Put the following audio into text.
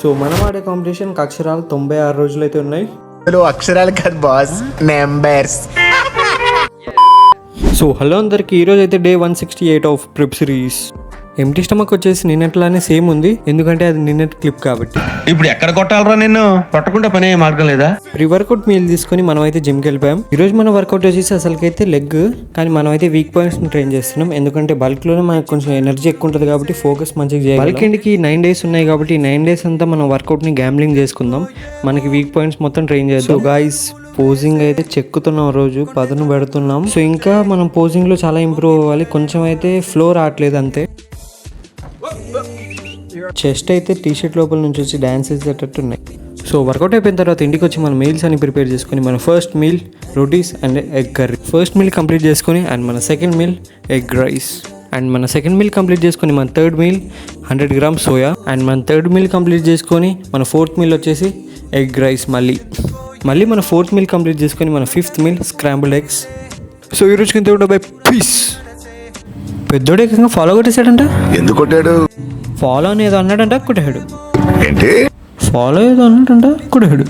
So మనం ఆడే కాంపిటీషన్కి అక్షరాలు 96 రోజులు అయితే ఉన్నాయి. అక్షరాలు కాదు బాస్, నెంబర్స్. సో హలో అందరికి, ఈరోజు అయితే day 168 of prep series. Empty stomach వచ్చేసి నిన్నట్లానే సేమ్ ఉంది, ఎందుకంటే అది నిన్నటి క్లిప్ కాబట్టి. ఇప్పుడు ఎక్కడ కొట్టాలరా నిన్ను? కొట్టకుండా పని అయ్యే మార్గం లేదా? ప్రీ వర్కౌట్ మీల్ తీసుకొని మనం అయితే జిమ్కి వెళ్ళిపోయాం. ఈ రోజు మన వర్కౌట్ వచ్చేసి అసలుకైతే లెగ్, కానీ మనం అయితే వీక్ పాయింట్స్ ట్రైన్ చేస్తున్నాం. ఎందుకంటే బల్క్ లోనే మనకు కొంచెం ఎనర్జీ ఎక్కువ ఉంటుంది కాబట్టి ఫోకస్ మంచిగా చేయాలి. బల్క్ ఎండ్కి 9 days ఉన్నాయి కాబట్టి 9 days అంతా మనం వర్కౌట్ ని గ్యాంబ్లింగ్ చేసుకుందాం. మనకి వీక్ పాయింట్స్ మొత్తం ట్రైన్ చేద్దాం. సో గైస్, పోజింగ్ అయితే చెక్కుతున్నాం, రోజు పదును పెడుతున్నాం. సో ఇంకా మనం పోజింగ్ లో చాలా ఇంప్రూవ్ అవ్వాలి. కొంచెం అయితే ఫ్లో రావట్లేదు అంతే. చెస్ట్ అయితే టీషర్ట్ లోపల నుంచి వచ్చి డ్యాన్స్ వేసేటట్టు ఉన్నాయి. సో వర్కౌట్ అయిపోయిన తర్వాత ఇంటికి వచ్చి మన మీల్స్ అని ప్రిపేర్ చేసుకుని మన first meal rotis and egg curry. First meal complete చేసుకుని అండ్ మన second meal egg rice. And మన సెకండ్ మీల్ కంప్లీట్ చేసుకుని మన third meal 100 grams soya. And మన థర్డ్ మీల్ కంప్లీట్ చేసుకొని మన ఫోర్త్ మీల్ వచ్చేసి ఎగ్ రైస్. మళ్ళీ మన ఫోర్త్ మీల్ కంప్లీట్ చేసుకొని మన fifth meal scrambled eggs. So ఈ రోజుకి ఇంత బై పీస్. పెద్దోడు ఏకంగా ఫాలో కొట్టేశాడంట. ఎందుకు కొట్టాడు? ఫాలో అని ఏదో అన్నాడంట, కొట్టాడు. ఏంటి? ఫాలో ఏదో అన్నాడంట, కొట్టాడు.